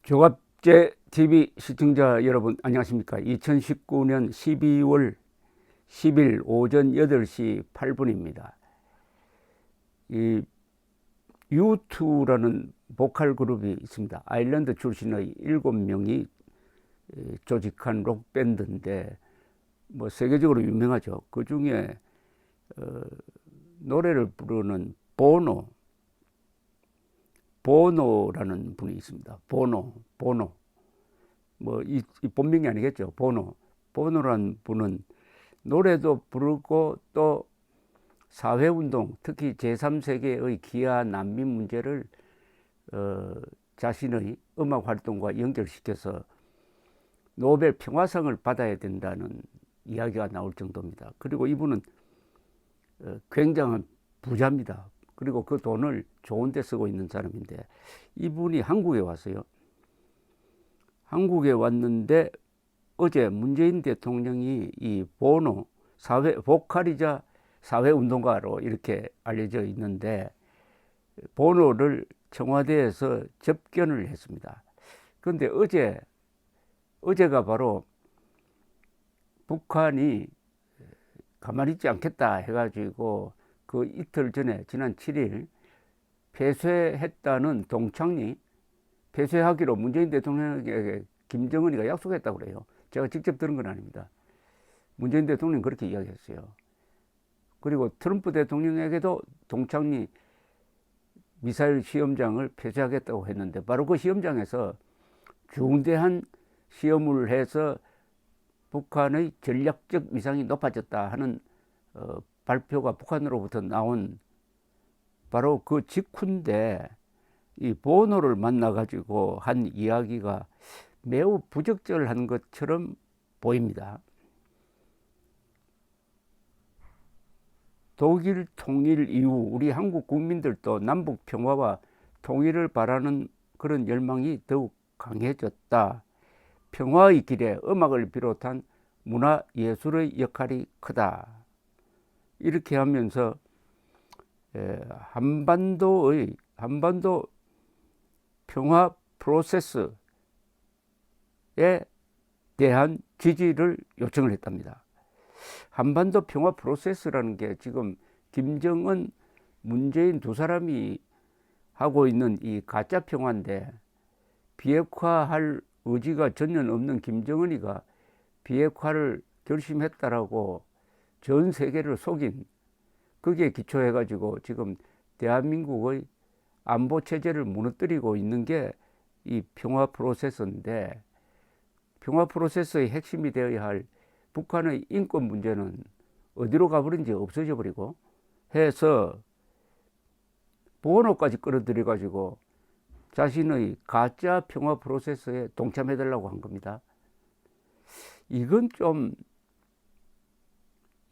조갑제 TV 시청자 여러분 안녕하십니까. 2019년 12월 10일 오전 8시 8분입니다. 이 U2라는 보컬 그룹이 있습니다. 아일랜드 출신의 7명이 조직한 록밴드인데 뭐 세계적으로 유명하죠. 그 중에 노래를 부르는 보노라는 분이 있습니다. 보노. 뭐 이 본명이 아니겠죠. 보노라는 분은 노래도 부르고 또 사회운동, 특히 제3세계의 기아 난민 문제를 자신의 음악 활동과 연결시켜서 노벨 평화상을 받아야 된다는 이야기가 나올 정도입니다. 그리고 이분은 굉장한 부자입니다. 그리고 그 돈을 좋은 데 쓰고 있는 사람인데, 이분이 한국에 왔어요. 한국에 왔는데 어제 문재인 대통령이 이 보노 보컬이자 사회운동가로 이렇게 알려져 있는데, 보노를 청와대에서 접견을 했습니다. 그런데 어제가 바로 북한이 가만히 있지 않겠다 해가지고 그 이틀 전에 지난 7일 폐쇄했다는 동창리 폐쇄하기로 문재인 대통령에게 김정은이가 약속했다고 그래요. 제가 직접 들은 건 아닙니다. 문재인 대통령이 그렇게 이야기했어요. 그리고 트럼프 대통령에게도 동창리 미사일 시험장을 폐쇄하겠다고 했는데, 바로 그 시험장에서 중대한 시험을 해서 북한의 전략적 위상이 높아졌다 하는 발표가 북한으로부터 나온 바로 그 직후인데, 이 보노를 만나가지고 한 이야기가 매우 부적절한 것처럼 보입니다. 독일 통일 이후 우리 한국 국민들도 남북 평화와 통일을 바라는 그런 열망이 더욱 강해졌다. 평화의 길에 음악을 비롯한 문화 예술의 역할이 크다. 이렇게 하면서 한반도 평화 프로세스에 대한 지지를 요청을 했답니다. 한반도 평화 프로세스라는 게 지금 김정은, 문재인 두 사람이 하고 있는 이 가짜 평화인데, 비핵화할 의지가 전혀 없는 김정은이가 비핵화를 결심했다라고 전 세계를 속인, 거기에 기초해가지고 지금 대한민국의 안보 체제를 무너뜨리고 있는 게 이 평화 프로세스인데, 평화 프로세스의 핵심이 되어야 할 북한의 인권 문제는 어디로 가버린지 없어져 버리고 해서 보호노까지 끌어들여 가지고 자신의 가짜 평화 프로세스에 동참해 달라고 한 겁니다. 이건 좀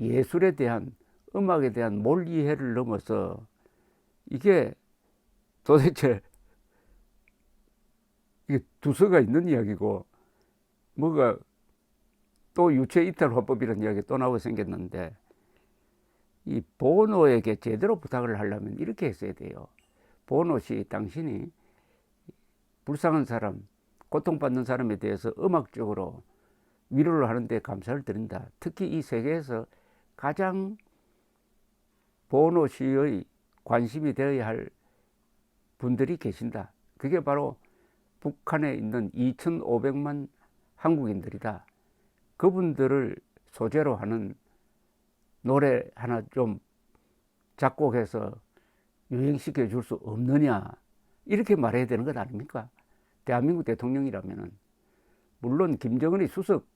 예술에 대한, 음악에 대한 몰이해를 넘어서 이게 도대체 이게 두서가 있는 이야기고, 뭐가 또 유체 이탈 화법이라는 이야기 또 나오게 생겼는데, 이 보노에게 제대로 부탁을 하려면 이렇게 했어야 돼요. 보노 씨, 당신이 불쌍한 사람, 고통받는 사람에 대해서 음악적으로 위로를 하는데 감사를 드린다. 특히 이 세계에서 가장 보노 씨의 관심이 되어야 할 분들이 계신다. 그게 바로 북한에 있는 2,500만 한국인들이다. 그분들을 소재로 하는 노래 하나 좀 작곡해서 유행시켜 줄 수 없느냐, 이렇게 말해야 되는 것 아닙니까? 대한민국 대통령이라면은. 물론 김정은이 수석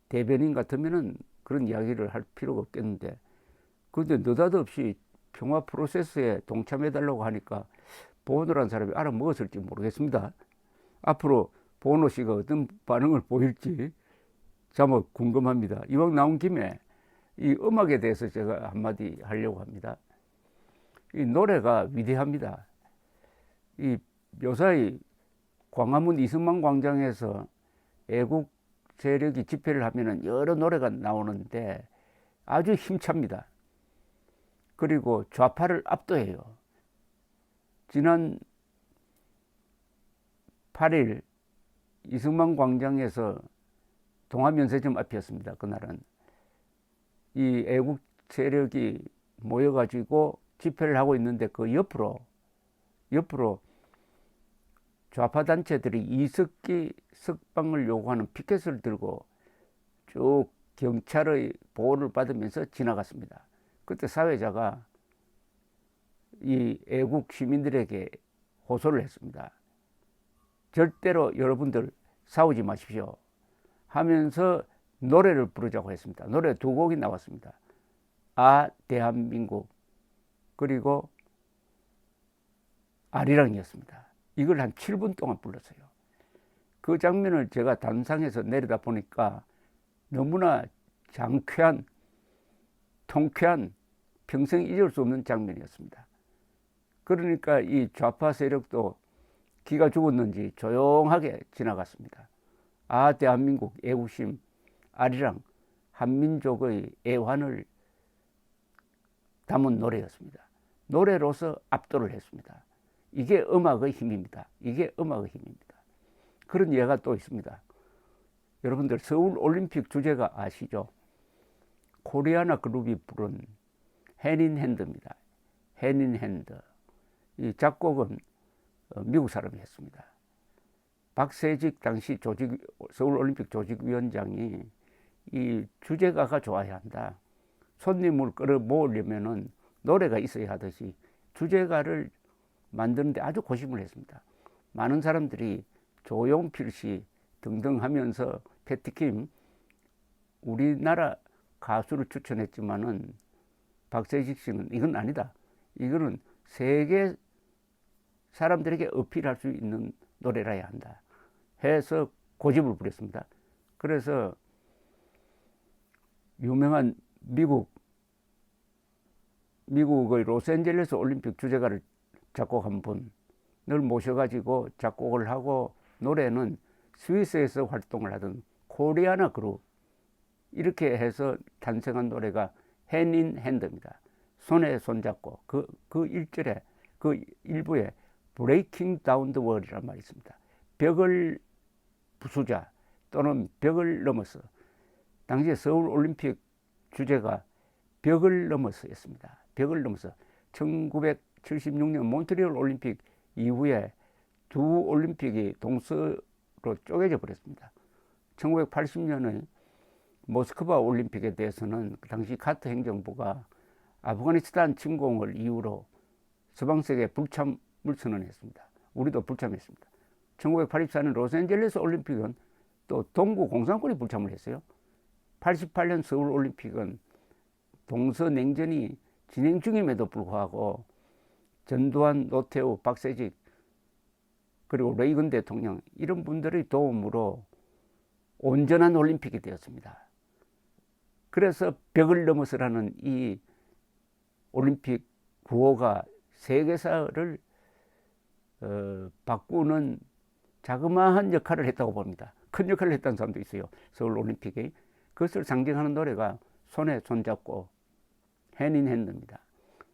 대변인 같으면은 그런 이야기를 할 필요가 없겠는데, 그런데 느닷없이 평화 프로세스에 동참해 달라고 하니까 보노라는 사람이 알아먹었을지 모르겠습니다. 앞으로 보노 씨가 어떤 반응을 보일지 참 궁금합니다. 이왕 나온 김에 이 음악에 대해서 제가 한마디 하려고 합니다. 이 노래가 위대합니다. 이 요사이 광화문 이승만 광장에서 애국 세력이 집회를 하면은 여러 노래가 나오는데 아주 힘찹니다. 그리고 좌파를 압도해요. 지난 8일 이승만 광장에서 동아면세점 앞이었습니다. 그날은 이 애국 세력이 모여가지고 집회를 하고 있는데 그 옆으로 좌파 단체들이 이석기 석방을 요구하는 피켓을 들고 쭉 경찰의 보호를 받으면서 지나갔습니다. 그때 사회자가 이 애국 시민들에게 호소를 했습니다. 절대로 여러분들 싸우지 마십시오 하면서 노래를 부르자고 했습니다. 노래 두 곡이 나왔습니다. 아 대한민국 그리고 아리랑이었습니다. 이걸 한 7분 동안 불렀어요. 그 장면을 제가 단상에서 내려다 보니까 너무나 장쾌한, 통쾌한, 평생 잊을 수 없는 장면이었습니다. 그러니까 이 좌파 세력도 기가 죽었는지 조용하게 지나갔습니다. 아 대한민국 애국심 아리랑 한민족의 애환을 담은 노래였습니다. 노래로서 압도를 했습니다. 이게 음악의 힘입니다. 이게 음악의 힘입니다. 그런 예가 또 있습니다. 여러분들 서울 올림픽 주제가 아시죠? 코리아나 그룹이 부른 핸인핸드입니다. 핸인핸드. 이 작곡은 미국 사람이 했습니다. 박세직 당시 서울 올림픽 조직위원장이 이 주제가가 좋아야 한다. 손님을 끌어 모으려면은 노래가 있어야 하듯이 주제가를 만드는데 아주 고심을 했습니다. 많은 사람들이 조용필 씨 등등 하면서 패티킴 우리나라 가수를 추천했지만은 박세식 씨는 이건 아니다. 이거는 세계 사람들에게 어필할 수 있는 노래라야 한다. 해서 고집을 부렸습니다. 그래서 유명한 미국의 로스앤젤레스 올림픽 주제가를 작곡한 분을 모셔가지고 작곡을 하고 노래는 스위스에서 활동을 하던 코리아나 그룹 이렇게 해서 탄생한 노래가 핸인핸드입니다. 손에 손잡고 그 1절에 그 일부에 Breaking Down the Wall이란 말이 있습니다. 벽을 부수자 또는 벽을 넘어서 당시에 서울 올림픽 주제가 벽을 넘어서였습니다. 벽을 넘어서 1976년 몬트리올 올림픽 이후에 두 올림픽이 동서로 쪼개져 버렸습니다. 1980년의 모스크바 올림픽에 대해서는 그 당시 카터 행정부가 아프가니스탄 침공을 이유로 서방세계에 불참을 선언했습니다. 우리도 불참했습니다. 1984년 로스앤젤레스 올림픽은 또 동구 공산권이 불참을 했어요. 88년 서울 올림픽은 동서냉전이 진행 중임에도 불구하고 전두환, 노태우, 박세직 그리고 레이건 대통령 이런 분들의 도움으로 온전한 올림픽이 되었습니다. 그래서 벽을 넘어서라는 이 올림픽 구호가 세계사를 바꾸는 자그마한 역할을 했다고 봅니다. 큰 역할을 했다는 사람도 있어요. 서울 올림픽에. 그것을 상징하는 노래가 손에 손잡고 핸인핸드입니다.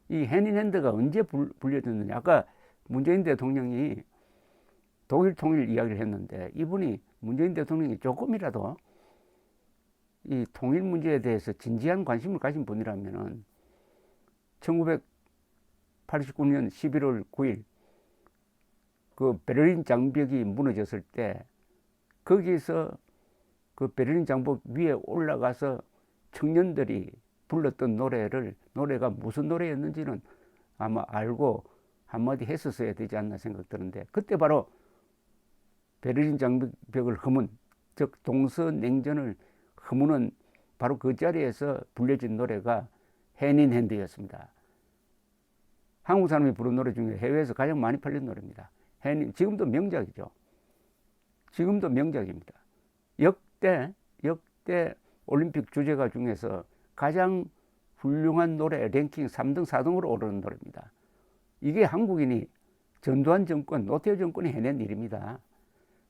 이 핸인핸드가 언제 불려졌느냐. 아까 문재인 대통령이 독일 통일 이야기를 했는데 이분이 문재인 대통령이 조금이라도 이 통일 문제에 대해서 진지한 관심을 가진 분이라면은 1989년 11월 9일 그 베를린 장벽이 무너졌을 때 거기서 그 베를린 장벽 위에 올라가서 청년들이 불렀던 노래가 무슨 노래였는지는 아마 알고 한마디 했었어야 되지 않나 생각 드는데 그때 바로 베를린 장벽을 허문 즉 동서냉전을 허무는 바로 그 자리에서 불려진 노래가 핸인핸드였습니다. 한국 사람이 부른 노래 중에 해외에서 가장 많이 팔린 노래입니다. 지금도 명작이죠. 지금도 명작입니다. 역대 올림픽 주제가 중에서 가장 훌륭한 노래 랭킹 3등, 4등으로 오르는 노래입니다. 이게 한국인이 전두환 정권, 노태우 정권이 해낸 일입니다.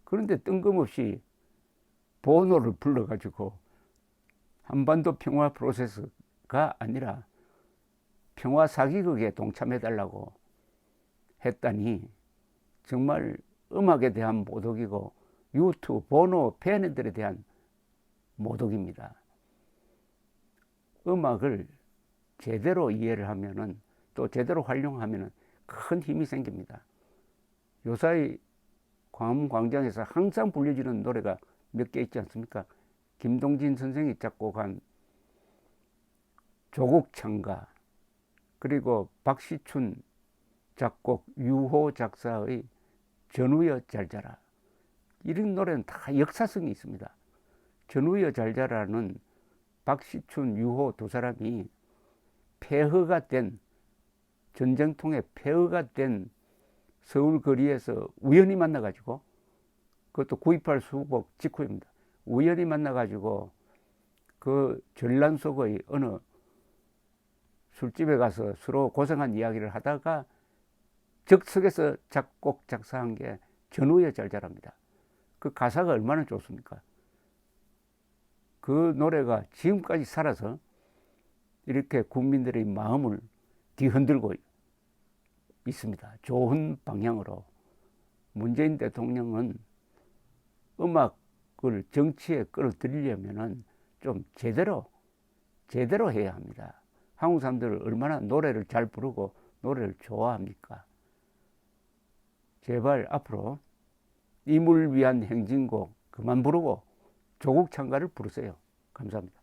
그런데 뜬금없이 보노를 불러가지고 한반도 평화 프로세스가 아니라 평화 사기극에 동참해달라고 했다니 정말 음악에 대한 모독이고 U2, 보노 팬들에 대한 모독입니다. 음악을 제대로 이해를 하면은 또 제대로 활용하면은 큰 힘이 생깁니다. 요사이 광화문광장에서 항상 불려지는 노래가 몇 개 있지 않습니까? 김동진 선생이 작곡한 조국창가, 그리고 박시춘 작곡, 유호 작사의 전우여 잘 자라. 이런 노래는 다 역사성이 있습니다. 전우여 잘 자라는 박시춘, 유호 두 사람이 폐허가 된, 전쟁통에 폐허가 된 서울 거리에서 우연히 만나가지고, 그것도 9.28 수복 직후입니다. 우연히 만나가지고 그 전란 속의 어느 술집에 가서 서로 고생한 이야기를 하다가 적석에서 작곡 작사한 게 전우여 잘 자랍니다. 그 가사가 얼마나 좋습니까? 그 노래가 지금까지 살아서 이렇게 국민들의 마음을 뒤흔들고 있습니다. 좋은 방향으로. 문재인 대통령은 음악을 정치에 끌어들이려면은 좀 제대로 해야 합니다. 한국 사람들은 얼마나 노래를 잘 부르고 노래를 좋아합니까? 제발 앞으로 임을 위한 행진곡 그만 부르고 조국 찬가를 부르세요. 감사합니다.